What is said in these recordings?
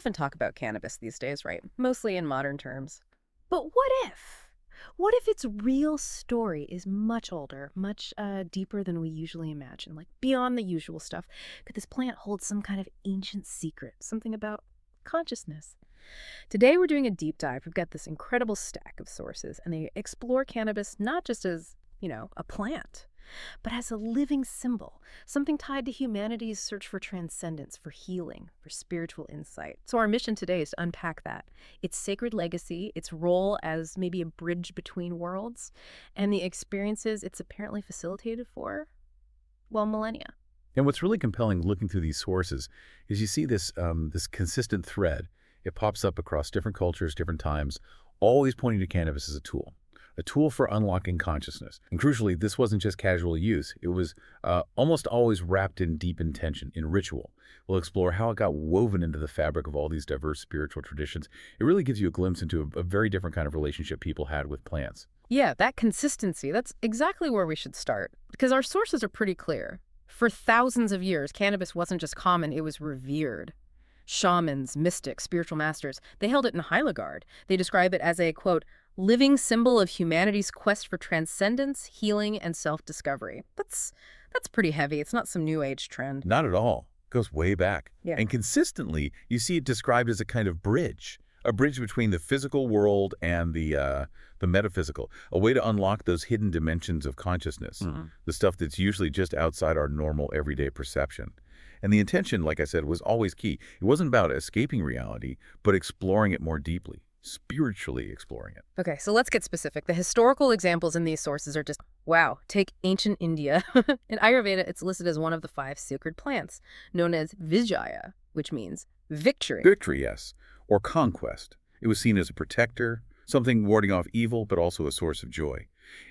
often talk about cannabis these days, right? Mostly in modern terms. But what if? What if its real story is much older, much deeper than we usually imagine, like beyond the usual stuff? Could this plant hold some kind of ancient secret, something about consciousness? Today we're doing a deep dive. We've got this incredible stack of sources, and they explore cannabis not just as, a plant, but as a living symbol, something tied to humanity's search for transcendence, for healing, for spiritual insight. So our mission today is to unpack that, its sacred legacy, its role as maybe a bridge between worlds, and the experiences it's apparently facilitated for, well, millennia. And what's really compelling looking through these sources is you see this consistent thread. It pops up across different cultures, different times, always pointing to cannabis as a tool for unlocking consciousness. And crucially, this wasn't just casual use. It was almost always wrapped in deep intention, in ritual. We'll explore how it got woven into the fabric of all these diverse spiritual traditions. It really gives you a glimpse into a very different kind of relationship people had with plants. Yeah, that consistency, that's exactly where we should start, because our sources are pretty clear. For thousands of years, cannabis wasn't just common, it was revered. Shamans, mystics, spiritual masters, they held it in high regard. They describe it as a, quote, living symbol of humanity's quest for transcendence, healing, and self-discovery. That's pretty heavy. It's not some new age trend. Not at all. It goes way back. Yeah. And consistently, you see it described as a kind of bridge, a bridge between the physical world and the metaphysical, a way to unlock those hidden dimensions of consciousness, the stuff that's usually just outside our normal everyday perception. And the intention, like I said, was always key. It wasn't about escaping reality, but exploring it more deeply, spiritually exploring it. Okay, so let's get specific. The historical examples in these sources are just, wow. Take ancient India. In Ayurveda, it's listed as one of the 5 sacred plants, known as Vijaya, which means victory. Victory, yes, or conquest. It was seen as a protector, something warding off evil, but also a source of joy.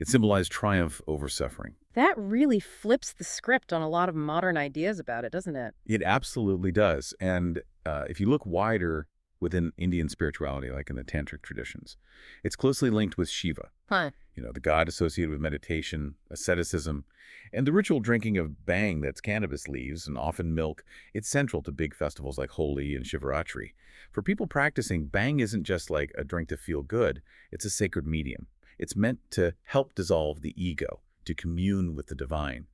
It symbolized triumph over suffering. That really flips the script on a lot of modern ideas about it, doesn't it? It absolutely does. And if you look wider within Indian spirituality, like in the tantric traditions, it's closely linked with Shiva. Huh. The god associated with meditation, asceticism, and the ritual drinking of bang, that's cannabis leaves, and often milk. It's central to big festivals like Holi and Shivaratri. For people practicing, bang isn't just like a drink to feel good. It's a sacred medium. It's meant to help dissolve the ego, to commune with the divine.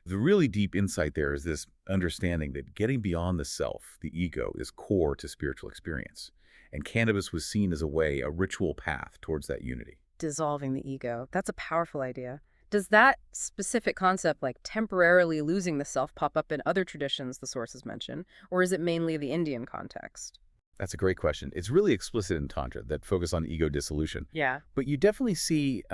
The really deep insight there is this understanding that getting beyond the self, the ego, is core to spiritual experience. And cannabis was seen as a ritual path towards that unity. Dissolving the ego. That's a powerful idea. Does that specific concept, like temporarily losing the self, pop up in other traditions the sources mention, or is it mainly the Indian context? That's a great question. It's really explicit in Tantra that focus on ego dissolution. Yeah. But you definitely see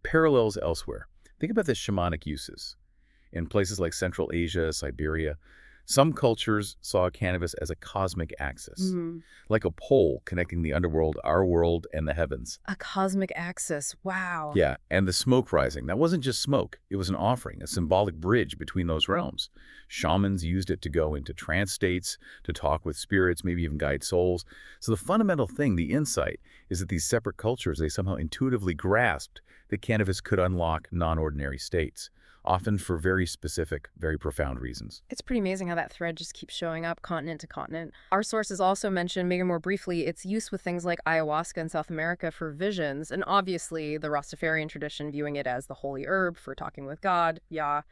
parallels elsewhere. Think about the shamanic uses. In places like Central Asia, Siberia, some cultures saw cannabis as a cosmic axis, like a pole connecting the underworld, our world, and the heavens. A cosmic axis. Wow. Yeah, and the smoke rising. That wasn't just smoke. It was an offering, a symbolic bridge between those realms. Shamans used it to go into trance states, to talk with spirits, maybe even guide souls. So the fundamental thing, the insight, is that these separate cultures, they somehow intuitively grasped that cannabis could unlock non-ordinary states, often for very specific, very profound reasons. It's pretty amazing how that thread just keeps showing up continent to continent. Our sources also mention, maybe more briefly, its use with things like ayahuasca in South America for visions, and obviously the Rastafarian tradition viewing it as the holy herb for talking with God, Yah.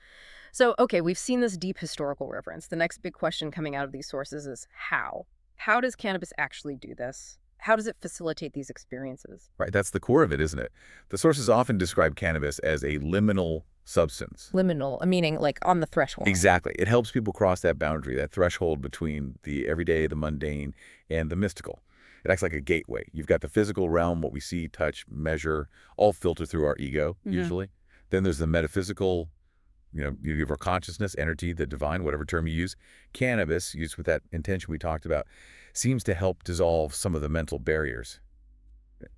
So, okay, we've seen this deep historical reference. The next big question coming out of these sources is how? How does cannabis actually do this? How does it facilitate these experiences? Right, that's the core of it, isn't it? The sources often describe cannabis as a liminal substance. Liminal, meaning like on the threshold. Exactly. It helps people cross that boundary, that threshold between the everyday, the mundane, and the mystical. It acts like a gateway. You've got the physical realm, what we see, touch, measure, all filtered through our ego, usually. Then there's the metaphysical, you have our consciousness, energy, the divine, whatever term you use. Cannabis, used with that intention we talked about, seems to help dissolve some of the mental barriers.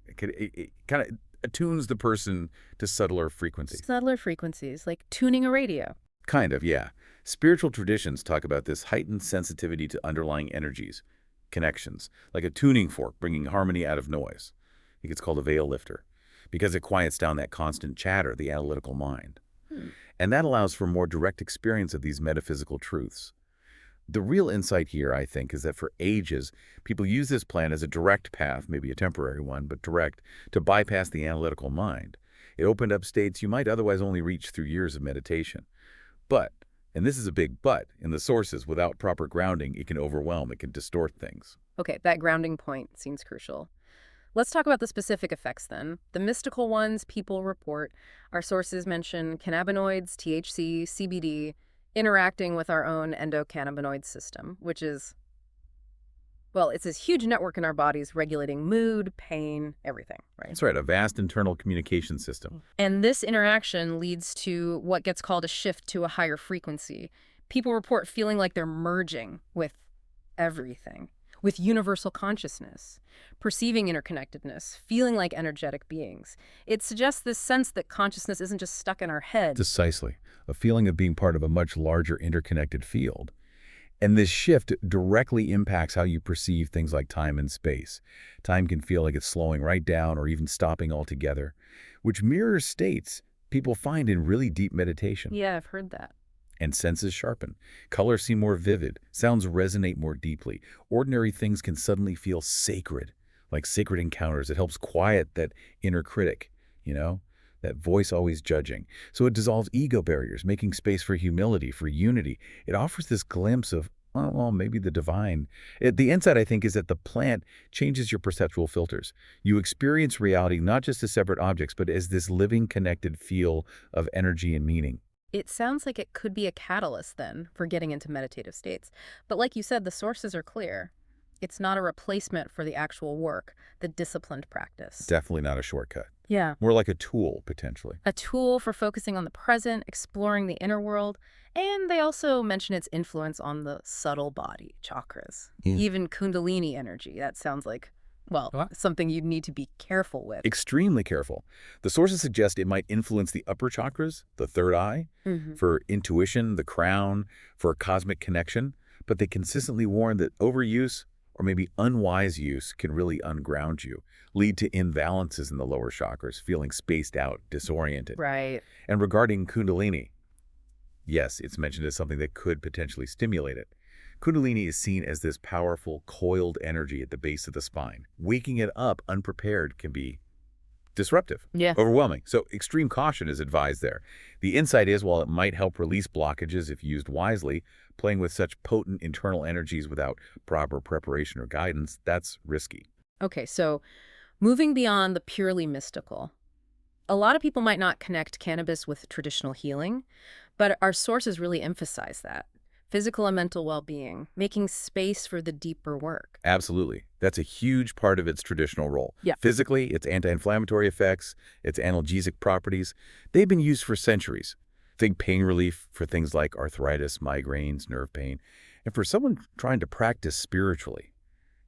It kind of attunes the person to subtler frequencies. Subtler frequencies, like tuning a radio. Kind of, yeah. Spiritual traditions talk about this heightened sensitivity to underlying energies, connections, like a tuning fork bringing harmony out of noise. I think it's called a veil lifter, because it quiets down that constant chatter, the analytical mind. And that allows for more direct experience of these metaphysical truths. The real insight here, I think, is that for ages, people use this plant as a direct path, maybe a temporary one, but direct, to bypass the analytical mind. It opened up states you might otherwise only reach through years of meditation. But, and this is a big but, in the sources, without proper grounding, it can overwhelm, it can distort things. Okay, that grounding point seems crucial. Let's talk about the specific effects then. The mystical ones people report. Our sources mention cannabinoids, THC, CBD, interacting with our own endocannabinoid system, which is, well, it's this huge network in our bodies regulating mood, pain, everything, right? That's right, a vast internal communication system. And this interaction leads to what gets called a shift to a higher frequency. People report feeling like they're merging with everything, with universal consciousness, perceiving interconnectedness, feeling like energetic beings. It suggests this sense that consciousness isn't just stuck in our head. Precisely, a feeling of being part of a much larger interconnected field. And this shift directly impacts how you perceive things like time and space. Time can feel like it's slowing right down or even stopping altogether, which mirrors states people find in really deep meditation. Yeah, I've heard that. And senses sharpen. Colors seem more vivid. Sounds resonate more deeply. Ordinary things can suddenly feel sacred, like sacred encounters. It helps quiet that inner critic, that voice always judging. So it dissolves ego barriers, making space for humility, for unity. It offers this glimpse of, oh, well, maybe the divine. The insight, I think, is that the plant changes your perceptual filters. You experience reality not just as separate objects, but as this living, connected feel of energy and meaning. It sounds like it could be a catalyst then for getting into meditative states. But like you said, the sources are clear. It's not a replacement for the actual work, the disciplined practice. Definitely not a shortcut. Yeah. More like a tool, potentially. A tool for focusing on the present, exploring the inner world, and they also mention its influence on the subtle body, chakras. Even Kundalini energy. That sounds like, well, something you'd need to be careful with. Extremely careful. The sources suggest it might influence the upper chakras, the third eye, for intuition, the crown, for a cosmic connection, but they consistently warn that overuse or maybe unwise use can really unground you, lead to imbalances in the lower chakras, feeling spaced out, disoriented. Right. And regarding Kundalini, yes, it's mentioned as something that could potentially stimulate it. Kundalini is seen as this powerful, coiled energy at the base of the spine. Waking it up unprepared can be disruptive, overwhelming. So extreme caution is advised there. The insight is, while it might help release blockages if used wisely, playing with such potent internal energies without proper preparation or guidance, that's risky. Okay, so moving beyond the purely mystical, a lot of people might not connect cannabis with traditional healing, but our sources really emphasize that. Physical and mental well-being, making space for the deeper work. Absolutely. That's a huge part of its traditional role. Yeah. Physically, its anti-inflammatory effects, its analgesic properties, they've been used for centuries. Think pain relief for things like arthritis, migraines, nerve pain. And for someone trying to practice spiritually,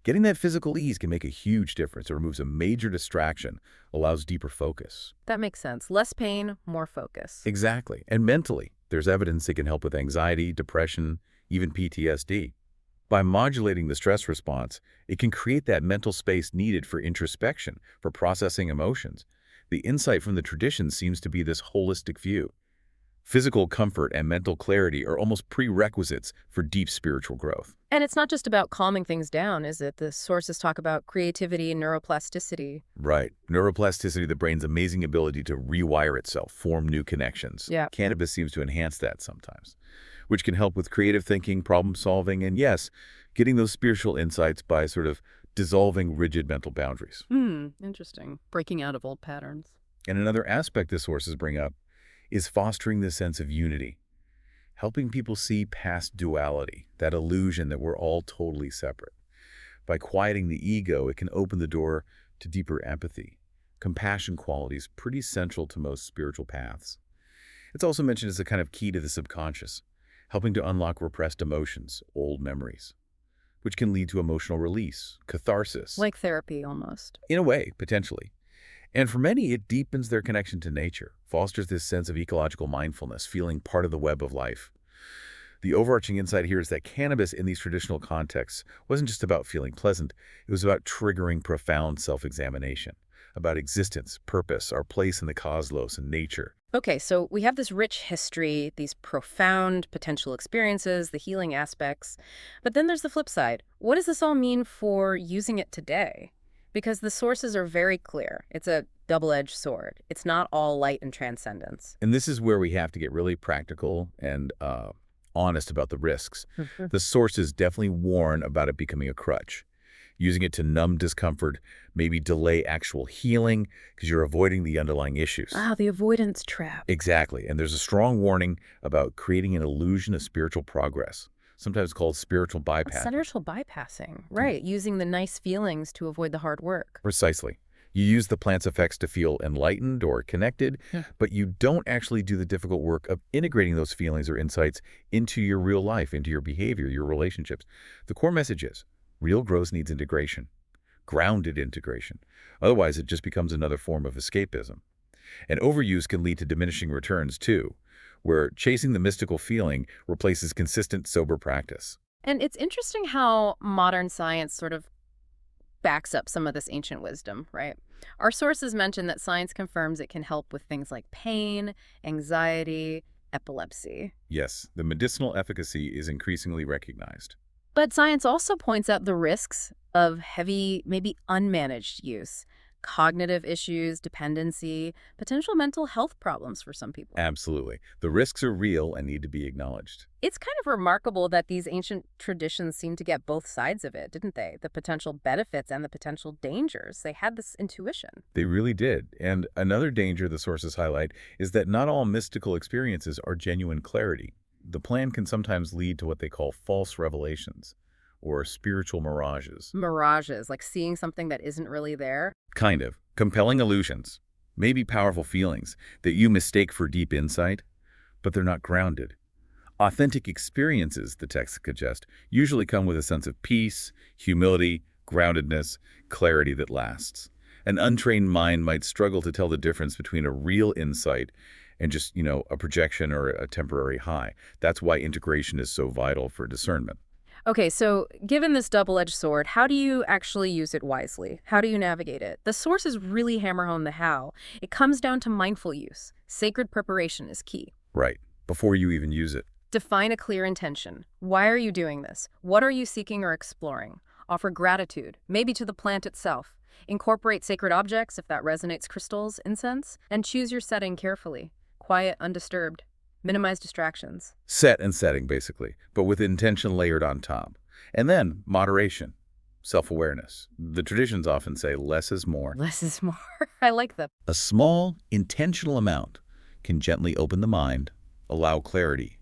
getting that physical ease can make a huge difference. It removes a major distraction, allows deeper focus. That makes sense. Less pain, more focus. Exactly. And mentally, there's evidence it can help with anxiety, depression, even PTSD. By modulating the stress response, it can create that mental space needed for introspection, for processing emotions. The insight from the tradition seems to be this holistic view. Physical comfort and mental clarity are almost prerequisites for deep spiritual growth. And it's not just about calming things down, is it? The sources talk about creativity and neuroplasticity. Right. Neuroplasticity, the brain's amazing ability to rewire itself, form new connections. Yeah. Cannabis seems to enhance that sometimes, which can help with creative thinking, problem solving, and yes, getting those spiritual insights by sort of dissolving rigid mental boundaries. Interesting. Breaking out of old patterns. And another aspect the sources bring up is fostering this sense of unity, helping people see past duality, that illusion that we're all totally separate. By quieting the ego, it can open the door to deeper empathy. Compassion qualities pretty central to most spiritual paths. It's also mentioned as a kind of key to the subconscious, helping to unlock repressed emotions, old memories, which can lead to emotional release, catharsis. Like therapy, almost. In a way, potentially. And for many, it deepens their connection to nature, fosters this sense of ecological mindfulness, feeling part of the web of life. The overarching insight here is that cannabis in these traditional contexts wasn't just about feeling pleasant, it was about triggering profound self-examination, about existence, purpose, our place in the cosmos and nature. Okay, so we have this rich history, these profound potential experiences, the healing aspects. But then there's the flip side. What does this all mean for using it today? Because the sources are very clear. It's a double-edged sword. It's not all light and transcendence. And this is where we have to get really practical and honest about the risks. The sources definitely warn about it becoming a crutch, using it to numb discomfort, maybe delay actual healing because you're avoiding the underlying issues. Ah, the avoidance trap. Exactly. And there's a strong warning about creating an illusion of spiritual progress, sometimes called spiritual bypass. Spiritual bypassing. Right, using the nice feelings to avoid the hard work. Precisely. You use the plant's effects to feel enlightened or connected, but you don't actually do the difficult work of integrating those feelings or insights into your real life, into your behavior, your relationships. The core message is real growth needs integration, grounded integration. Otherwise, it just becomes another form of escapism. And overuse can lead to diminishing returns, too, where chasing the mystical feeling replaces consistent, sober practice. And it's interesting how modern science sort of backs up some of this ancient wisdom, right? Our sources mention that science confirms it can help with things like pain, anxiety, epilepsy. Yes, the medicinal efficacy is increasingly recognized. But science also points out the risks of heavy, maybe unmanaged use, cognitive issues, dependency, potential mental health problems for some people. Absolutely. The risks are real and need to be acknowledged. It's kind of remarkable that these ancient traditions seem to get both sides of it, didn't they? The potential benefits and the potential dangers. They had this intuition. They really did. And another danger the sources highlight is that not all mystical experiences are genuine clarity. The plan can sometimes lead to what they call false revelations or spiritual mirages. Mirages, like seeing something that isn't really there. Kind of. Compelling illusions. Maybe powerful feelings that you mistake for deep insight, but they're not grounded. Authentic experiences, the text suggests, usually come with a sense of peace, humility, groundedness, clarity that lasts. An untrained mind might struggle to tell the difference between a real insight and just, a projection or a temporary high. That's why integration is so vital for discernment. Okay, so given this double-edged sword, how do you actually use it wisely? How do you navigate it? The sources really hammer home the how. It comes down to mindful use. Sacred preparation is key. Right. Before you even use it. Define a clear intention. Why are you doing this? What are you seeking or exploring? Offer gratitude, maybe to the plant itself. Incorporate sacred objects if that resonates, crystals, incense, and choose your setting carefully. Quiet, undisturbed. Minimize distractions. Set and setting, basically, but with intention layered on top. And then moderation, self-awareness. The traditions often say less is more. Less is more. I like that. A small, intentional amount can gently open the mind, allow clarity.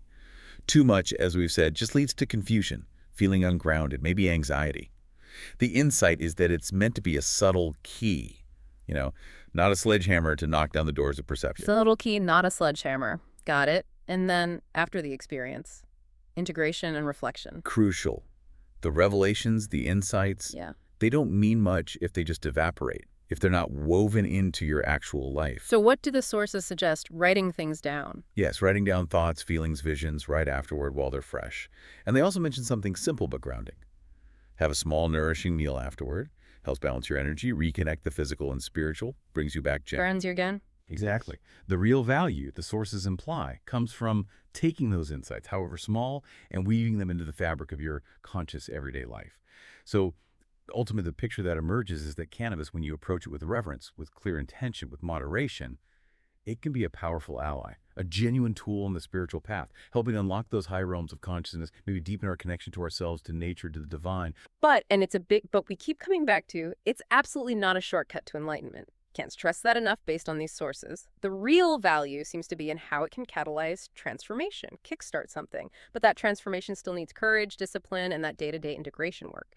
Too much, as we've said, just leads to confusion, feeling ungrounded, maybe anxiety. The insight is that it's meant to be a subtle key, not a sledgehammer to knock down the doors of perception. Subtle key, not a sledgehammer. Got it. And then, after the experience, integration and reflection. Crucial. The revelations, the insights, they don't mean much if they just evaporate, if they're not woven into your actual life. So what do the sources suggest? Writing things down. Yes, writing down thoughts, feelings, visions right afterward while they're fresh. And they also mention something simple but grounding. Have a small, nourishing meal afterward. Helps balance your energy, reconnect the physical and spiritual, brings you back gently. Grounds you again. Exactly. The real value, the sources imply, comes from taking those insights, however small, and weaving them into the fabric of your conscious everyday life. So ultimately, the picture that emerges is that cannabis, when you approach it with reverence, with clear intention, with moderation, it can be a powerful ally, a genuine tool on the spiritual path, helping unlock those high realms of consciousness, maybe deepen our connection to ourselves, to nature, to the divine. But we keep coming back to, it's absolutely not a shortcut to enlightenment. Can't stress that enough based on these sources. The real value seems to be in how it can catalyze transformation, kickstart something. But that transformation still needs courage, discipline, and that day-to-day integration work.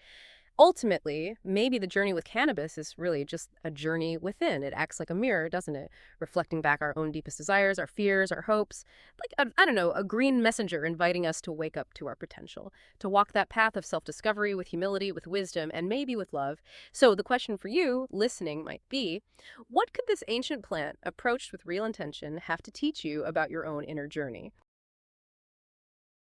Ultimately, maybe the journey with cannabis is really just a journey within. It acts like a mirror, doesn't it? Reflecting back our own deepest desires, our fears, our hopes. Like, a green messenger inviting us to wake up to our potential, to walk that path of self-discovery with humility, with wisdom, and maybe with love. So the question for you, listening, might be, what could this ancient plant, approached with real intention, have to teach you about your own inner journey?